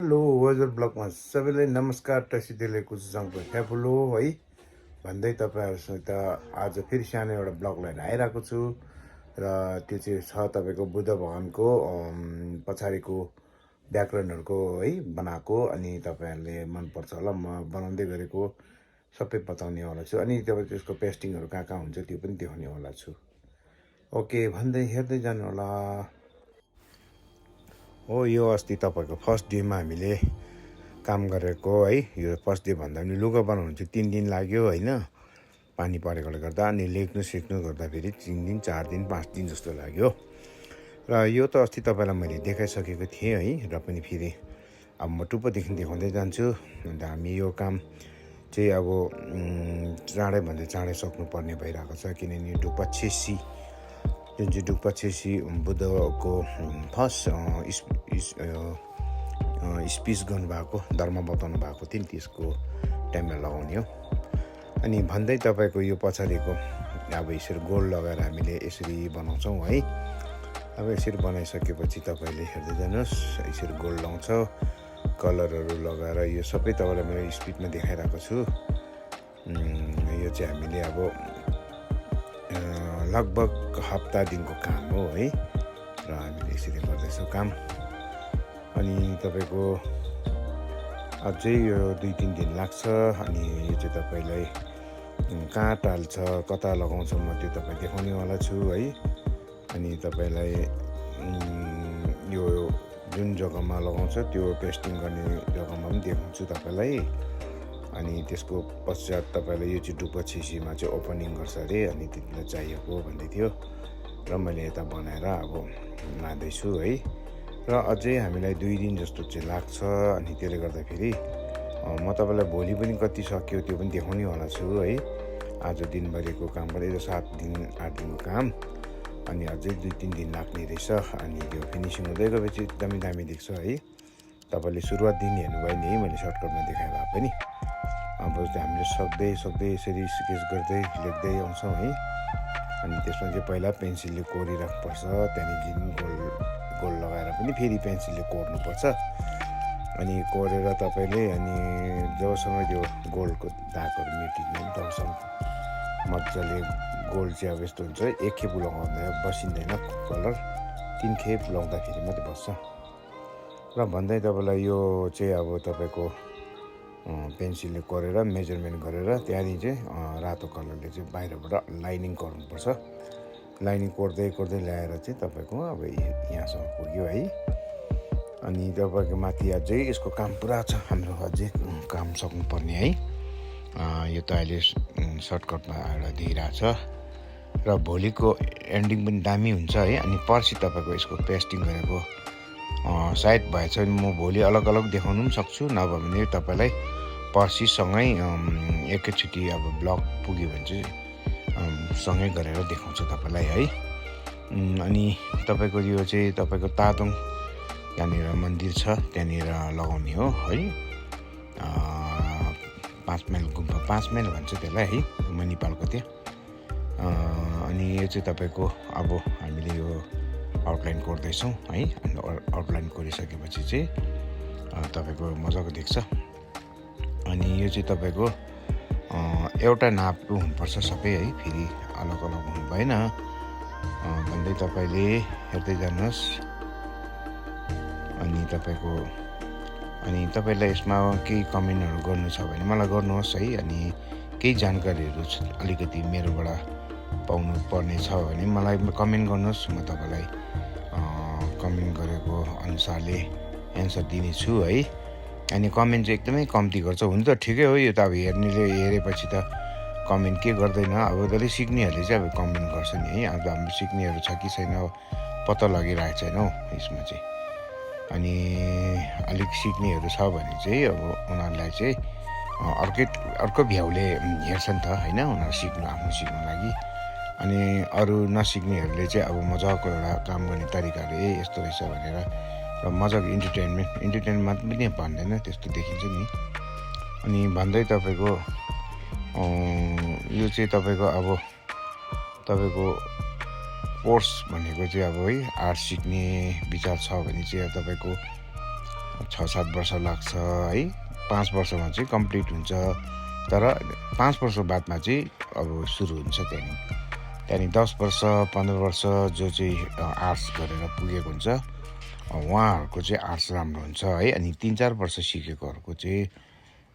Hello weather ब्लगमा सबैलाई नमस्कार। टसिदेलेको जङ्गको फ्याफुलो है भन्दै तपाईँहरूसित आज फेरि सानो एउटा ब्लग लिएर आइरहेको छु र त्यो चाहिँ छ तपाईँको बुद्ध भगवानको पछाडिको व्याकरणहरूको है बनाएको अनि तपाईँहरूले मनपर्छ होला म बनाउँदै गरेको सबै बताउनेवाला छु अनि तपाईँ त्यसको पेस्टिङहरू कहाँ कहाँ हुन्छ त्यो पनि देखाउनेवाला छु। ओके भन्दै हेर्दै जानु होला। हो यो अस्ति तपाईँको फर्स्ट डेमा हामीले काम गरेको है। यो फर्स्ट डे भन्दा पनि लुगा बनाउनु चाहिँ 3 दिन लाग्यो होइन, पानी परेकोले गर्दा। अनि लेख्नु सिक्नु गर्दाखेरि 3 दिन 4 दिन 5 दिन जस्तो लाग्यो। र यो त अस्ति तपाईँलाई मैले देखाइसकेको थिएँ है, र पनि फेरि अब म टुप्पोदेखि देखाउँदै जान्छु। अन्त हामी यो काम चाहिँ अब चाँडैभन्दा चाँडै सक्नुपर्ने भइरहेको छ, किनभने डुक्पा छेसी जुन चाहिँ डुक्पा छेसी बुद्धको फर्स्ट स्पिच गर्नुभएको, धर्म बताउनु भएको थियो, त्यसको टाइममा लगाउने हो। अनि भन्दै तपाईँको यो पछाडिको अब यसरी गोल लगाएर हामीले यसरी बनाउँछौँ है। अब यसरी बनाइसकेपछि तपाईँले हेर्दै जानुहोस्, यसरी गोल लाउँछ, कलरहरू लगाएर यो सबै तपाईँलाई मैले स्पिडमा देखाइरहेको छु। यो चाहिँ हामीले अब लगभग हप्ता दिनको काम हो है, र हामीले यसरी गर्दैछौँ काम। अनि तपाईँको अझै यो 2-3 दिन लाग्छ। अनि यो चाहिँ तपाईँलाई कहाँ टाल्छ कता लगाउँछ म त्यो तपाईँ देखाउनेवाला छु है। अनि तपाईँलाई यो जुन जग्गामा लगाउँछ त्यो पेस्टिङ गर्ने जग्गामा पनि देखाउँछु तपाईँलाई। अनि त्यसको पश्चात तपाईँलाई यो चाहिँ डुक्पा छेसीमा चाहिँ ओपनिङ गर्छ अरे, अनि त्यतिलाई चाहिएको भन्दै थियो र मैले यता बनाएर अब लाँदैछु है। र अझै हामीलाई 2 दिन जस्तो चाहिँ लाग्छ। अनि त्यसले गर्दाखेरि म तपाईँलाई भोलि पनि कति सक्यो त्यो पनि देखाउनेवाला छु है। आज दिनभरिको काम गरेर 7 दिन 8 दिनको काम, अनि अझै 2-3 दिन लाग्ने रहेछ। अनि त्यो फिनिसिङ हुँदै गएपछि एकदमै दामी देख्छ है। तपाईँले सुरुवातदेखि हेर्नुभयो नि है, मैले सर्टकटमा देखाए भए पनि। अब हामीले सक्दै यसरी स्केच गर्दै लेख्दै आउँछौँ है। अनि त्यसमा चाहिँ पहिला पेन्सिलले कोरिराख्नुपर्छ, त्यहाँदेखि गोल लगाएर पनि फेरि पेन्सिलले कोर्नुपर्छ। अनि कोरेर तपाईँले अनि जबसम्म त्यो गोलको दागहरू मेटिँदैन तबसम्म मजाले गोल चाहिँ अब यस्तो हुन्छ, एक खेप लगाउँदा बसिँदैन कलर, 3 खेप लगाउँदाखेरि मात्रै बस्छ। र भन्दै तपाईँलाई यो चाहिँ अब तपाईँको पेन्सिलले कोरेर मेजरमेन्ट गरेर त्यहाँदेखि चाहिँ रातो कलरले चाहिँ बाहिरबाट लाइनिङ गर्नुपर्छ। लाइनिङ कोर्दै ल्याएर चाहिँ तपाईँको अब यहाँसम्म पुग्यो है। अनि तपाईँको माथि अझै यसको काम पुरा छ, हाम्रो अझै काम सक्नुपर्ने है। यो त अहिले सर्टकटमा एउटा दिइरहेछ र भोलिको एन्डिङ पनि दामी हुन्छ है। अनि पर्सि तपाईँको यसको पेस्टिङ गरेको सायद भएछ भने म भोलि अलग अलग देखाउनु पनि सक्छु, नभए भने तपाईँलाई पर्सिसँगै एकैचोटि अब ब्लग पुग्यो भने चाहिँ सँगै गरेर देखाउँछु तपाईँलाई है। अनि तपाईँको यो चाहिँ तपाईँको तादोङ त्यहाँनिर मन्दिर छ, त्यहाँनिर लगाउने हो है। 5 माइल गुम्बा, 5 माइल भन्छ त्यसलाई है, नेपालको त्यहाँ। अनि यो चाहिँ तपाईँको अब हामीले यो आउटलाइन कोर्दैछौँ है। अनि आउटलाइन कोरिसकेपछि चाहिँ तपाईँको मजाको देख्छ। अनि यो चाहिँ तपाईँको एउटा नापको हुनुपर्छ सबै है, फेरि अलग अलग हुनु भएन भन्दै तपाईँले हेर्दै जानुहोस्। अनि तपाईँलाई यसमा केही कमेन्टहरू गर्नु छ भने मलाई गर्नुहोस् है। अनि केही जानकारीहरू अलिकति मेरोबाट पाउनु पर्ने छ भने मलाई कमेन्ट गर्नुहोस्, म तपाईँलाई कमेन्ट गरेको अनुसारले एन्सर दिनेछु है। अनि कमेन्ट चाहिँ एकदमै कम्ती गर्छ, हुन त ठिकै हो, यो त अब हेर्नेले हेरेपछि त कमेन्ट के गर्दैन, अब जसले सिक्नेहरूले चाहिँ अब कमेन्ट गर्छ नि है। अब हाम्रो सिक्नेहरू छ कि छैन पत्ता लागिरहेको छैन हौ यसमा चाहिँ। अनि अलिक सिक्नेहरू छ भने चाहिँ अब उनीहरूलाई चाहिँ अर्को भ्याउले हेर्छ नि त होइन, उनीहरू आफ्नो सिक्नु लागि। अनि अरू नसिक्नेहरूले चाहिँ अब मजाको एउटा काम गर्ने तरिकाहरू यस्तो रहेछ भनेर र मजाको इन्टरटेनमेन्ट पनि भन्दैन, त्यस्तो देखिन्छ नि। अनि भन्दै तपाईँको यो चाहिँ तपाईँको अब तपाईँको कोर्स भनेको चाहिँ अब है, आर्ट सिक्ने विचार छ भने चाहिँ तपाईँको 6-7 वर्ष लाग्छ है। 5 वर्षमा चाहिँ कम्प्लिट हुन्छ, तर 5 वर्ष बादमा चाहिँ अब सुरु हुन्छ त्यहाँदेखि 10 वर्ष 15 वर्ष जो चाहिँ आर्ट्स गरेर पुगेको हुन्छ उहाँहरूको चाहिँ आर्ट्स राम्रो हुन्छ है। अनि 3-4 वर्ष सिकेकोहरूको चाहिँ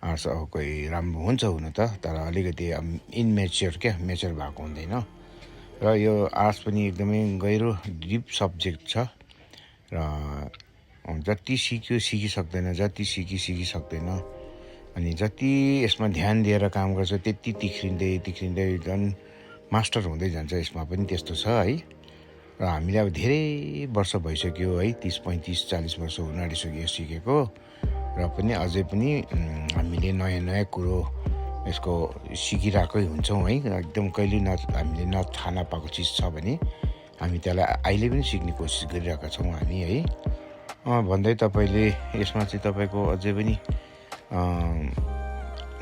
आर्ट्स कोही राम्रो हुन्छ हुन त, तर अलिकति इनमेच्योर मेच्योर भएको हुँदैन। र यो आर्ट्स पनि एकदमै गहिरो डिप सब्जेक्ट छ र जति सिक्यो सिकिसक्दैन, जति सिकिसक्दैन। अनि जति यसमा ध्यान दिएर काम गर्छ त्यति तिख्रिँदै झन् मास्टर हुँदै जान्छ। यसमा पनि त्यस्तो छ है। र हामीले अब धेरै वर्ष भइसक्यो है, 30-35-40 वर्ष हुन आँटिसक्यो सिकेको, र पनि अझै पनि हामीले नयाँ कुरो यसको सिकिरहेकै हुन्छौँ है। एकदम कहिले हामीले थाहा नपाएको चिज छ भने हामी त्यसलाई अहिले पनि सिक्ने कोसिस गरिरहेका छौँ हामी है। भन्दै तपाईँले यसमा चाहिँ तपाईँको अझै पनि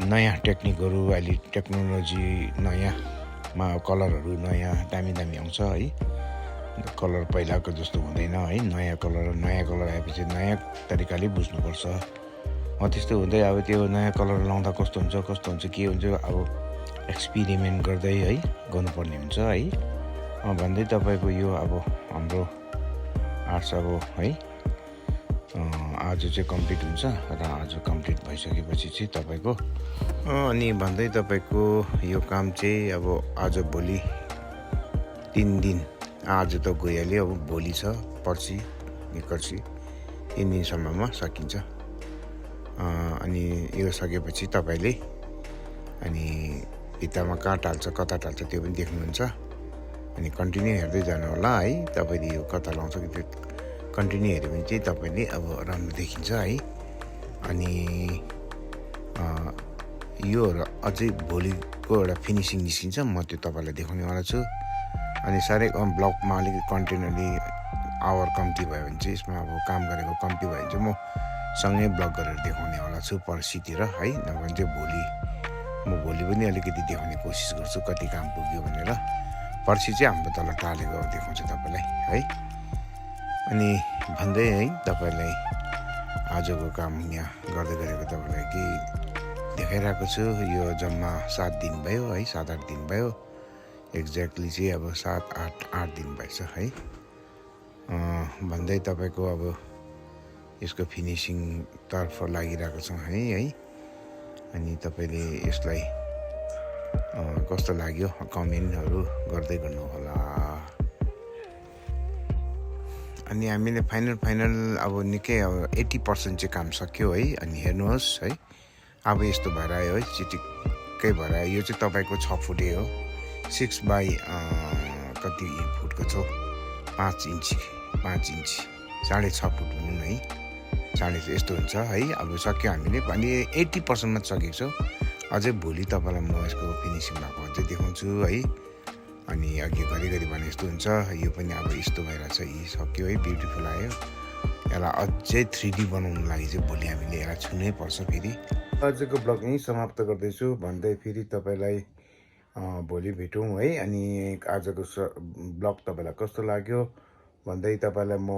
नयाँ टेक्निकहरू, अहिले टेक्नोलोजी नयाँमा कलरहरू नयाँ दामी आउँछ है। कलर पहिलाको जस्तो हुँदैन है। नयाँ कलर आएपछि नयाँ तरिकाले बुझ्नुपर्छ। त्यस्तो हुँदै अब त्यो नयाँ कलर लाउँदा कस्तो हुन्छ के हुन्छ अब एक्सपेरिमेन्ट गर्दै है गर्नुपर्ने हुन्छ है। भन्दै तपाईँको यो अब हाम्रो आर्ट्स अब है आज चाहिँ कम्प्लिट हुन्छ र आज कम्प्लिट भइसकेपछि चाहिँ तपाईँको अनि भन्दै तपाईँको यो काम चाहिँ अब आज भोलि 3 दिन, आज त गइहाल्यो, अब भोलि छ, पर्सि निकर्सी 3 दिनसम्ममा सकिन्छ। अनि यो सकेपछि तपाईँले अनि भित्तामा कहाँ टाल्छ कता टाल्छ त्यो पनि देख्नुहुन्छ। अनि कन्टिन्यू हेर्दै जानु होला है। तपाईँले यो कता लाउँछ कि त्यो कन्टिन्यू हेऱ्यो भने चाहिँ तपाईँले अब राम्रो देखिन्छ है। अनि यो अझै भोलिको एउटा फिनिसिङ निस्किन्छ, म त्यो तपाईँलाई देखाउनेवाला छु। अनि साह्रै ब्लगमा अलिकति कन्टेन्ट अलि आवर कम्ती भयो भने चाहिँ यसमा अब काम गरेको कम्ती भयो भने चाहिँ म सँगै ब्लग गरेर देखाउनेवाला छु पर्सितिर है। नभए चाहिँ म भोलि पनि अलिकति देखाउने कोसिस गर्छु कति काम पुग्यो भनेर। पर्सि चाहिँ हाम्रो तल टालेको देखाउँछु तपाईँलाई है। अनि भन्दै है तपाईँलाई आजको काम यहाँ गर्दै गरेको तपाईँलाई के देखाइरहेको छु। यो जम्मा 7 दिन भयो है, 7-8 दिन भयो। एक्ज्याक्टली चाहिँ अब 7-8 दिन भएछ है। भन्दै तपाईँको अब यसको फिनिसिङ तर्फ लागिरहेको छौँ है। अनि तपाईँले यसलाई कस्तो लाग्यो कमेन्टहरू गर्दै गर्नुहोला। अनि हामीले फाइनल अब निकै अब 80% चाहिँ काम सक्यो है। अनि हेर्नुहोस् है, अब यस्तो भएर आयो है, चिटिक्कै भएर आयो। यो चाहिँ तपाईँको 6 फुटे हो, 6 बाई कति फुटको छ, 5 इन्ची 6.5 फुट हुनु है, 6.5 यस्तो हुन्छ है। अब सक्यो हामीले अनि 80%मा सकेको छौँ। अझै भोलि तपाईँलाई म यसको फिनिसिङ भएको अझै देखाउँछु है। अनि अघि घरिघरि भने यस्तो हुन्छ, यो पनि अब यस्तो भइरहेछ, यी सक्यो है, ब्युटिफुल आयो। यसलाई अझै 3D बनाउनु लागि चाहिँ भोलि हामीले यसलाई छुनै पर्छ फेरि। आजको ब्लग यहीँ समाप्त गर्दैछु भन्दै फेरि तपाईँलाई भोलि भेटौँ है। अनि आजको ब्लग तपाईँलाई कस्तो लाग्यो भन्दै तपाईँलाई म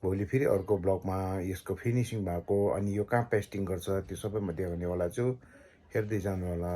भोलि फेरि अर्को ब्लगमा यसको फिनिसिङ भएको अनि यो कहाँ पेस्टिङ गर्छ त्यो सबै म देखाउनेवाला छु। हेर्दै जानु होला।